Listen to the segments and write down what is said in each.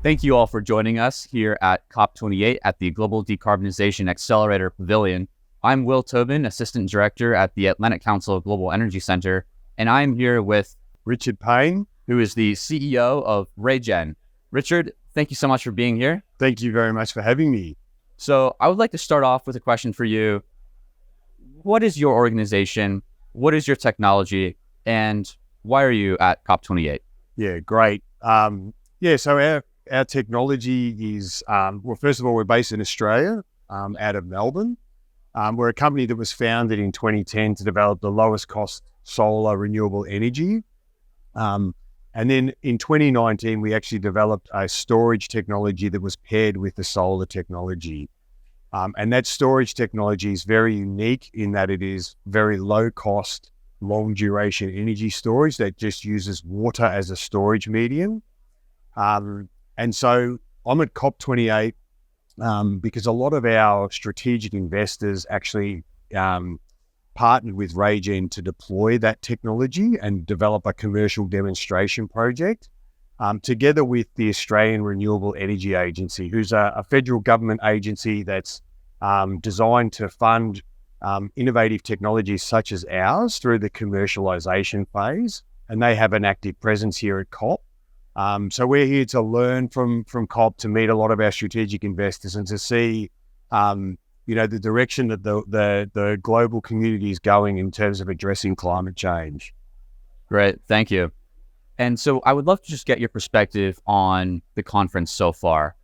Thank you all for joining us here at COP28 at the Global Decarbonization Accelerator Pavilion. I'm Will Tobin, Assistant Director at the Atlantic Council Global Energy Center, and I'm here with Richard Payne, who is the CEO of RayGen. Richard, thank you so much for being here. Thank you very much for having me. So I would like to start off with a question for you. What is your organization? What is your technology? And why are you at COP28? Yeah, great. So our technology is, first of all, we're based in Australia, out of Melbourne. We're a company that was founded in 2010 to develop the lowest cost solar renewable energy. And then in 2019, we actually developed a storage technology that was paired with the solar technology. And that storage technology is very unique in that it is very low cost, long duration energy storage that just uses water as a storage medium. And so I'm at COP28 because a lot of our strategic investors actually partnered with RayGen to deploy that technology and develop a commercial demonstration project together with the Australian Renewable Energy Agency, who's a federal government agency that's designed to fund innovative technologies such as ours through the commercialization phase. And they have an active presence here at COP. So we're here to learn from COP, to meet a lot of our strategic investors and to see, the direction that the global community is going in terms of addressing climate change. Great, thank you. And so I would love to just get your perspective on the conference so far.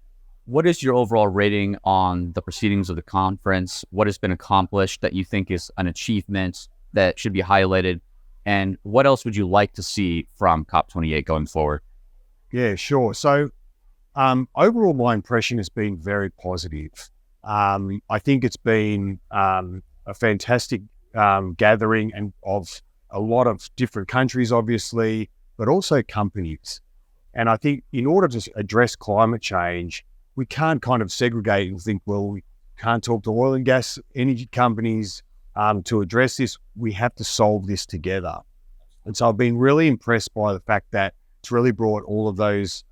What is your overall rating on the proceedings of the conference? What has been accomplished that you think is an achievement that should be highlighted? And what else would you like to see from COP28 going forward? Yeah, sure. So overall, my impression has been very positive. I think it's been a fantastic gathering and of a lot of different countries, obviously, but also companies. And I think in order to address climate change, we can't kind of segregate and think, well, we can't talk to oil and gas energy companies to address this. We have to solve this together. And so I've been really impressed by the fact that it's really brought all of those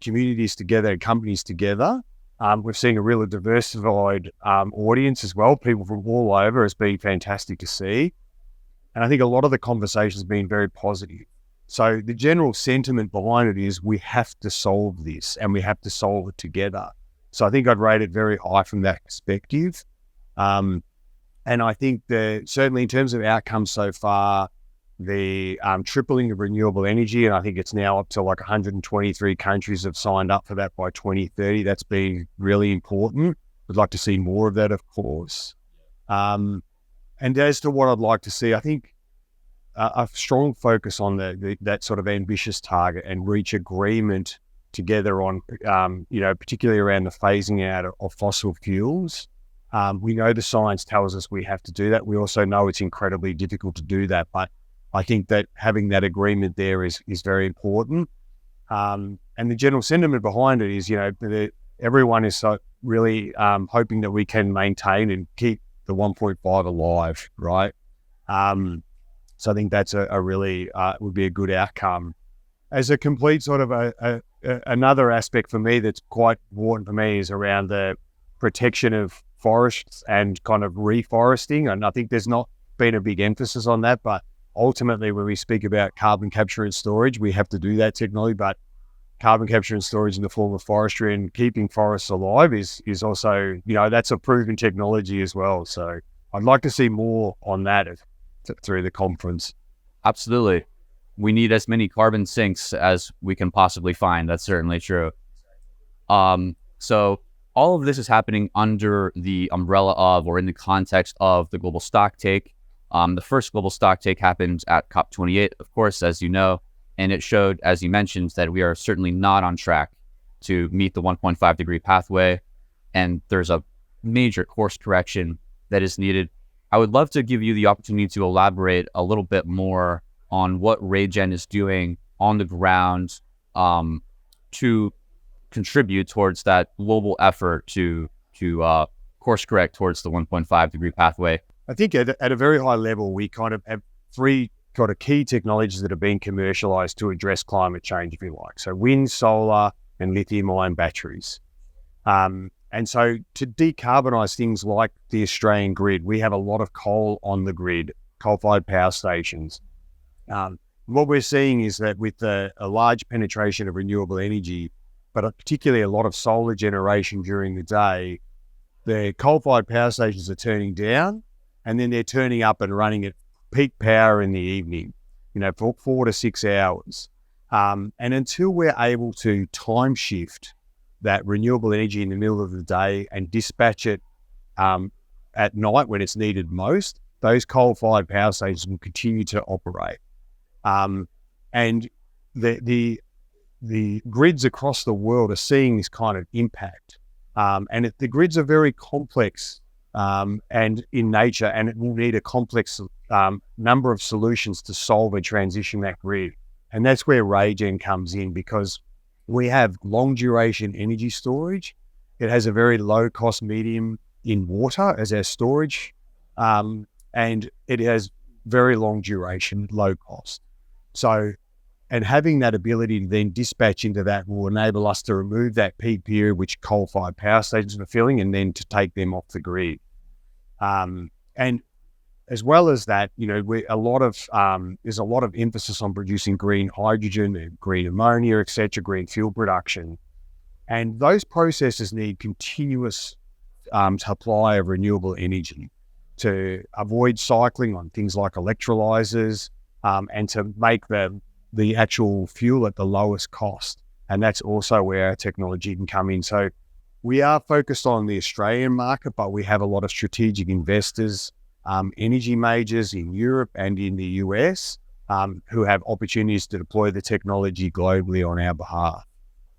communities together, companies together. We've seen a really diversified audience as well, people from all over. It's been fantastic to see. And I think a lot of the conversations have been very positive. So the general sentiment behind it is we have to solve this and we have to solve it together. So I think I'd rate it very high from that perspective. And I think that certainly in terms of outcomes so far, the tripling of renewable energy, and I think it's now up to like 123 countries have signed up for that by 2030. That's been really important. We'd like to see more of that, of course. And as to what I'd like to see, I think a strong focus on that sort of ambitious target and reach agreement together on, particularly around the phasing out of fossil fuels. We know the science tells us we have to do that. We also know it's incredibly difficult to do that, but I think that having that agreement there is very important. And the general sentiment behind it is, everyone is so really hoping that we can maintain and keep the 1.5 alive, right? So I think that's a really would be a good outcome. As a complete sort of another aspect for me that's quite important for me is around the protection of forests and kind of reforesting. And I think there's not been a big emphasis on that, but ultimately, when we speak about carbon capture and storage, we have to do that technology, but carbon capture and storage in the form of forestry and keeping forests alive is also, that's a proven technology as well. So I'd like to see more on that through the conference. Absolutely. We need as many carbon sinks as we can possibly find. That's certainly true. So all of this is happening under the umbrella of, or in the context of, the global stocktake. The first global stocktake happened at COP28, of course, as you know, and it showed, as you mentioned, that we are certainly not on track to meet the 1.5 degree pathway, and there's a major course correction that is needed. I would love to give you the opportunity to elaborate a little bit more on what RayGen is doing on the ground to contribute towards that global effort to course correct towards the 1.5 degree pathway. I think at a very high level, we kind of have three kind of key technologies that are being commercialized to address climate change, if you like. So wind, solar, and lithium-ion batteries. And so to decarbonise things like the Australian grid, we have a lot of coal on the grid, coal-fired power stations. What we're seeing is that with a large penetration of renewable energy, but particularly a lot of solar generation during the day, the coal-fired power stations are turning down, and then they're turning up and running at peak power in the evening, for 4 to 6 hours. And until we're able to time shift that renewable energy in the middle of the day and dispatch it at night when it's needed most, those coal-fired power stations will continue to operate. And the grids across the world are seeing this kind of impact. And the grids are very complex and in nature, and it will need a complex number of solutions to solve and transition that grid. And that's where RayGen comes in, because we have long duration energy storage. It has a very low cost medium in water as our storage, and it has very long duration, low cost. So, and having that ability to then dispatch into that will enable us to remove that peak period which coal-fired power stations are filling, and then to take them off the grid. And as well as that, there's a lot of emphasis on producing green hydrogen, green ammonia, etc., green fuel production. And those processes need continuous supply of renewable energy to avoid cycling on things like electrolyzers, and to make the actual fuel at the lowest cost. And that's also where our technology can come in. So we are focused on the Australian market, but we have a lot of strategic investors, energy majors in Europe and in the US, who have opportunities to deploy the technology globally on our behalf.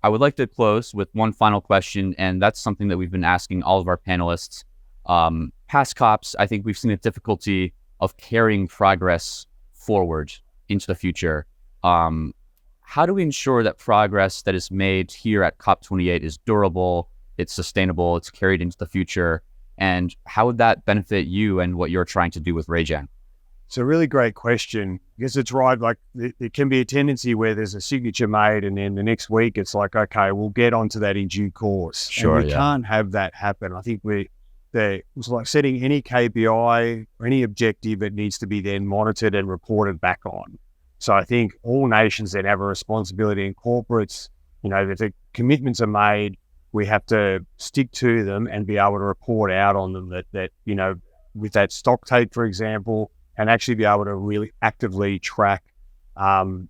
I would like to close with one final question, and that's something that we've been asking all of our panelists. Past COPs, I think we've seen a difficulty of carrying progress forward into the future. How do we ensure that progress that is made here at COP28 is durable, it's sustainable, it's carried into the future? And how would that benefit you and what you're trying to do with RayGen? It's a really great question, because it's right. Like, there can be a tendency where there's a signature made, and then the next week it's like, okay, we'll get onto that in due course. Sure, and we can't have that happen. I think it's like setting any KPI or any objective that needs to be then monitored and reported back on. So I think all nations then have a responsibility, and corporates, if the commitments are made, we have to stick to them and be able to report out on them that with that stock take, for example, and actually be able to really actively track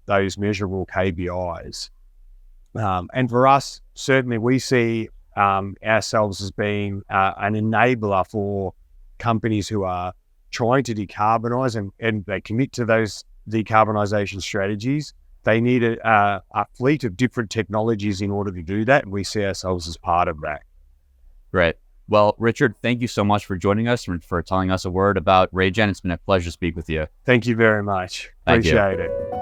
those measurable KPIs. And for us, certainly we see ourselves as being an enabler for companies who are trying to decarbonize, and they commit to those decarbonisation strategies. They need a fleet of different technologies in order to do that, and we see ourselves as part of that. Great. Well, Richard, thank you so much for joining us and for telling us a word about RayGen. It's been a pleasure to speak with you. Thank you very much. Appreciate it.